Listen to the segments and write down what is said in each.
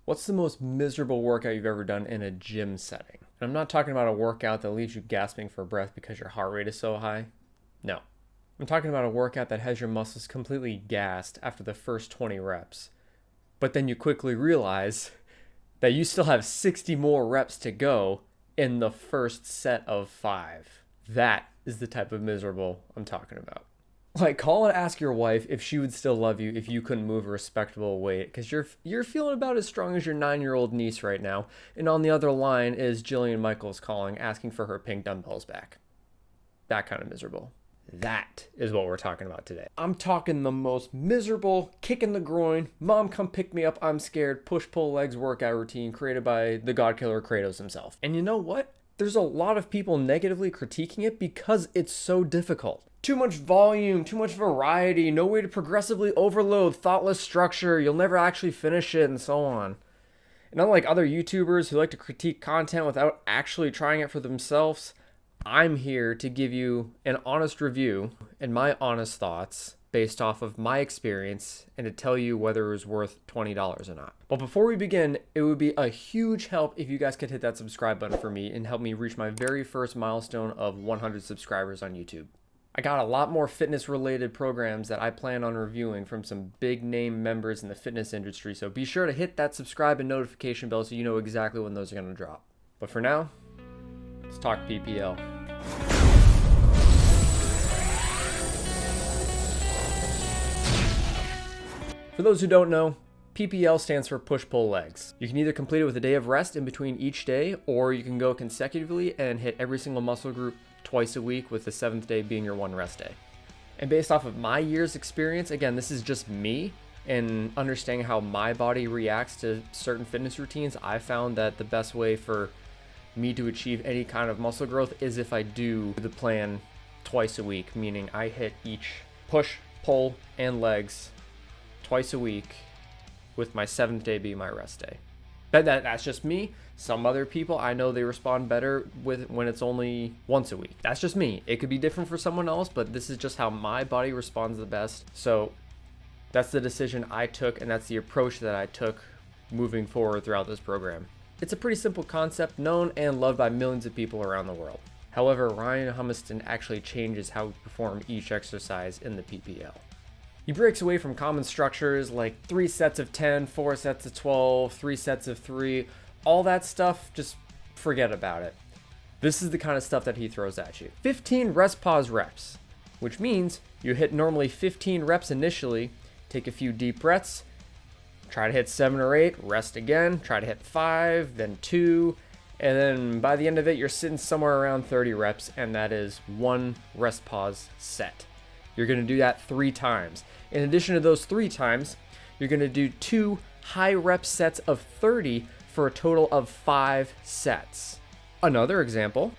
What's the most miserable workout you've ever done in a gym setting? And I'm not talking about a workout that leaves you gasping for breath because your heart rate is so high. No. I'm talking about a workout that has your muscles completely gassed after the first 20 reps. But then you quickly realize that you still have 60 more reps to go in the first set of 5. That is the type of miserable I'm talking about. Like, call and ask your wife if she would still love you if you couldn't move a respectable weight, because you're feeling about as strong as your 9-year-old niece right now. And on the other line is Jillian Michaels calling, asking for her pink dumbbells back. That kind of miserable. That is what we're talking about today. I'm talking the most miserable, kick in the groin, mom come pick me up, I'm scared, push-pull legs workout routine created by the God Killer Kratos himself. And you know what? There's a lot of people negatively critiquing it because it's so difficult. Too much volume, too much variety, no way to progressively overload, thoughtless structure, you'll never actually finish it, and so on. And unlike other YouTubers who like to critique content without actually trying it for themselves, I'm here to give you an honest review and my honest thoughts based off of my experience and to tell you whether it was worth $20 or not. But before we begin, it would be a huge help if you guys could hit that subscribe button for me and help me reach my very first milestone of 100 subscribers on YouTube. I got a lot more fitness related programs that I plan on reviewing from some big name members in the fitness industry, so be sure to hit that subscribe and notification bell so you know exactly when those are going to drop. But for now, let's talk PPL. For those who don't know, PPL stands for push-pull legs. You can either complete it with a day of rest in between each day, or you can go consecutively and hit every single muscle group twice a week, with the 7th day being your one rest day. And based off of my year's experience, again, this is just me, and understanding how my body reacts to certain fitness routines, I found that the best way for me to achieve any kind of muscle growth is if I do the plan twice a week, meaning I hit each push, pull, and legs twice a week, with my 7th day being my rest day. That's just me. Some other people, I know they respond better with when it's only once a week. That's just me. It could be different for someone else, but this is just how my body responds the best. So that's the decision I took, and that's the approach that I took moving forward throughout this program. It's a pretty simple concept, known and loved by millions of people around the world. However, Ryan Humiston actually changes how we perform each exercise in the PPL. He breaks away from common structures like 3 sets of 10, 4 sets of 12, 3 sets of 3, all that stuff, just forget about it. This is the kind of stuff that he throws at you. 15 rest pause reps, which means you hit normally 15 reps initially, take a few deep breaths, try to hit 7 or 8, rest again, try to hit 5, then 2, and then by the end of it, you're sitting somewhere around 30 reps, and that is 1 rest pause set. You're going to do that 3 times. In addition to those 3 times, you're going to do 2 high rep sets of 30 for a total of 5 sets. Another example,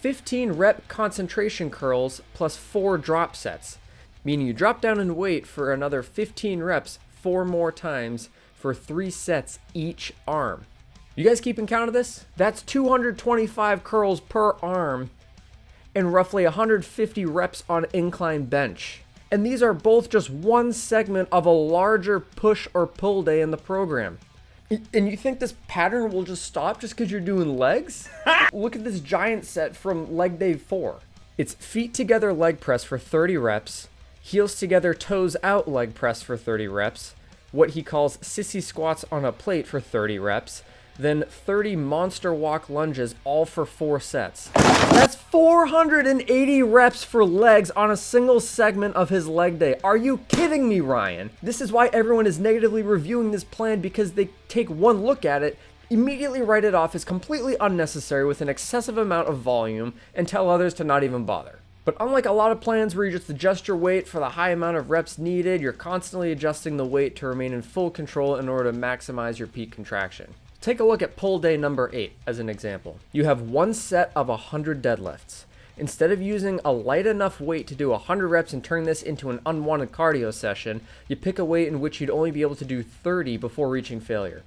15 rep concentration curls plus 4 drop sets, meaning you drop down in weight for another 15 reps 4 more times for 3 sets each arm. You guys keeping count of this? That's 225 curls per arm and roughly 150 reps on incline bench. And these are both just one segment of a larger push or pull day in the program. And you think this pattern will just stop just because you're doing legs? Look at this giant set from leg day 4. It's feet together leg press for 30 reps, heels together toes out leg press for 30 reps, what he calls sissy squats on a plate for 30 reps, then 30 monster walk lunges, all for 4 sets. That's 480 reps for legs on a single segment of his leg day. Are you kidding me, Ryan? This is why everyone is negatively reviewing this plan, because they take one look at it, immediately write it off as completely unnecessary with an excessive amount of volume, and tell others to not even bother. But unlike a lot of plans where you just adjust your weight for the high amount of reps needed, you're constantly adjusting the weight to remain in full control in order to maximize your peak contraction. Take a look at pull day number 8 as an example. You have 1 set of 100 deadlifts. Instead of using a light enough weight to do 100 reps and turn this into an unwanted cardio session, you pick a weight in which you'd only be able to do 30 before reaching failure.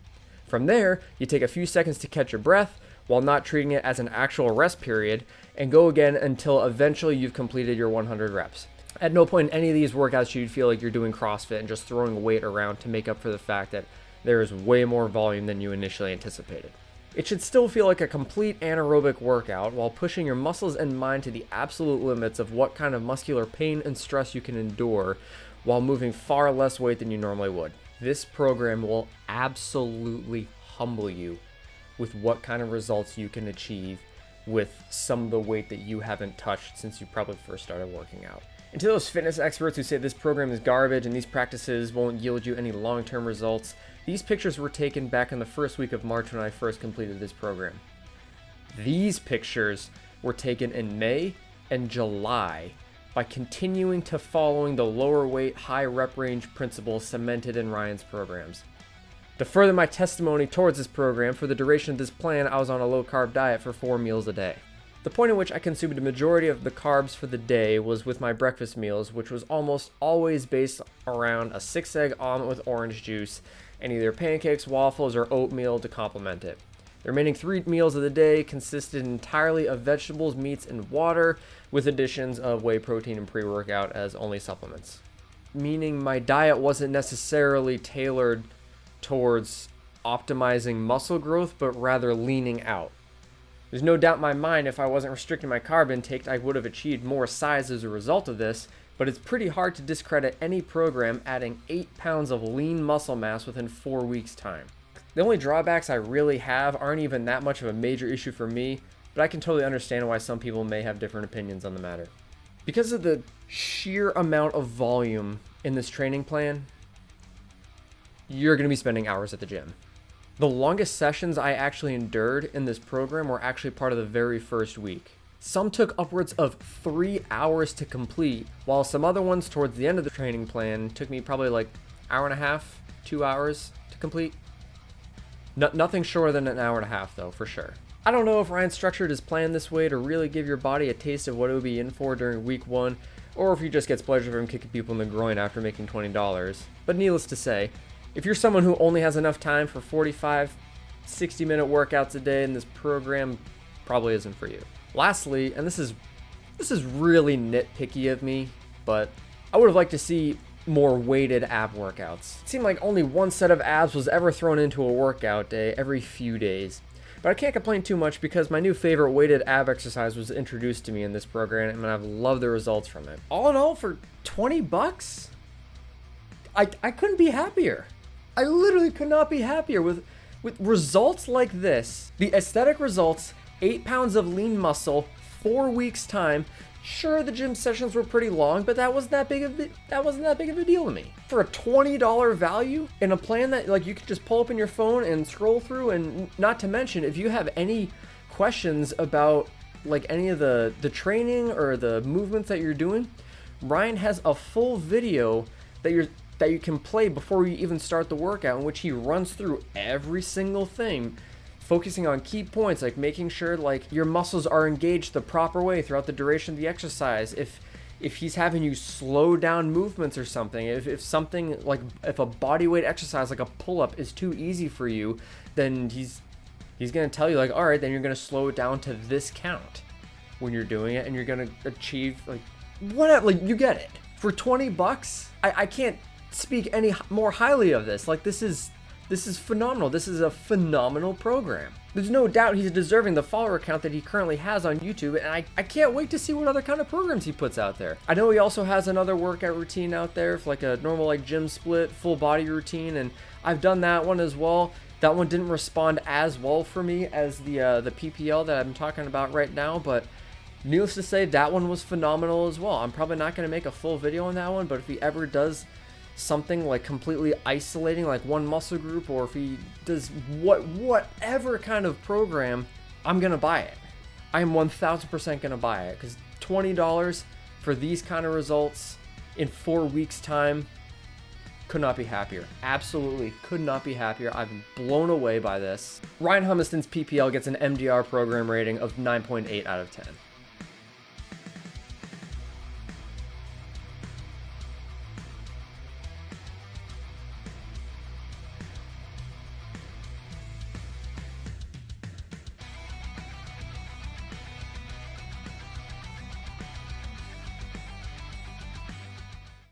From there, you take a few seconds to catch your breath while not treating it as an actual rest period, and go again until eventually you've completed your 100 reps. At no point in any of these workouts should you feel like you're doing CrossFit and just throwing weight around to make up for the fact that there is way more volume than you initially anticipated. It should still feel like a complete anaerobic workout while pushing your muscles and mind to the absolute limits of what kind of muscular pain and stress you can endure while moving far less weight than you normally would. This program will absolutely humble you with what kind of results you can achieve with some of the weight that you haven't touched since you probably first started working out. And to those fitness experts who say this program is garbage and these practices won't yield you any long-term results, these pictures were taken back in the first week of March when I first completed this program. These pictures were taken in May and July by continuing to following the lower weight, high rep range principles cemented in Ryan's programs. To further my testimony towards this program, for the duration of this plan, I was on a low-carb diet for 4 meals a day. The point at which I consumed the majority of the carbs for the day was with my breakfast meals, which was almost always based around a 6-egg omelet with orange juice and either pancakes, waffles, or oatmeal to complement it. The remaining 3 meals of the day consisted entirely of vegetables, meats, and water, with additions of whey protein and pre-workout as only supplements. Meaning my diet wasn't necessarily tailored towards optimizing muscle growth, but rather leaning out. There's no doubt in my mind if I wasn't restricting my carb intake, I would have achieved more size as a result of this, but it's pretty hard to discredit any program adding 8 pounds of lean muscle mass within 4 weeks' time. The only drawbacks I really have aren't even that much of a major issue for me, but I can totally understand why some people may have different opinions on the matter. Because of the sheer amount of volume in this training plan, you're going to be spending hours at the gym. The longest sessions I actually endured in this program were actually part of the very first week. Some took upwards of 3 hours to complete, while some other ones towards the end of the training plan took me probably like hour and a half, 2 hours to complete. Nothing shorter than an hour and a half though, for sure. I don't know if Ryan structured his plan this way to really give your body a taste of what it would be in for during week 1, or if he just gets pleasure from kicking people in the groin after making $20. But needless to say, if you're someone who only has enough time for 45, 60-minute workouts a day, then this program probably isn't for you. Lastly, and this is really nitpicky of me, but I would have liked to see more weighted ab workouts. It seemed like only one set of abs was ever thrown into a workout day every few days. But I can't complain too much because my new favorite weighted ab exercise was introduced to me in this program, and I've loved the results from it. All in all, for $20, I couldn't be happier. I literally could not be happier with results like this. The aesthetic results, 8 pounds of lean muscle, 4 weeks time. Sure, the gym sessions were pretty long, but that wasn't that big of a deal to me. For a $20 value in a plan that like you could just pull up in your phone and scroll through, and not to mention, if you have any questions about like any of the training or the movements that you're doing, Ryan has a full video that you can play before you even start the workout, in which he runs through every single thing, focusing on key points like making sure like your muscles are engaged the proper way throughout the duration of the exercise. If he's having you slow down movements or something, if something like if a body weight exercise like a pull-up is too easy for you, then he's gonna tell you like, all right, then you're gonna slow it down to this count when you're doing it, and you're gonna achieve like whatever. Like, you get it. For $20, I can't speak any more highly of this. Like, this is phenomenal. This is a phenomenal program. There's no doubt he's deserving the follower count that he currently has on YouTube, and I can't wait to see what other kind of programs he puts out there. I know he also has another workout routine out there for like a normal like gym split, full body routine, and I've done that one as well. That one didn't respond as well for me as the PPL that I'm talking about right now, but needless to say, that one was phenomenal as well. I'm probably not going to make a full video on that one, but if he ever does something like completely isolating like one muscle group, or if he does whatever kind of program, I'm gonna buy it. I am 1000% gonna buy it, because $20 for these kind of results in 4 weeks time, could not be happier. Absolutely could not be happier. I've been blown away by this. Ryan Humiston's PPL gets an MDR program rating of 9.8 out of 10.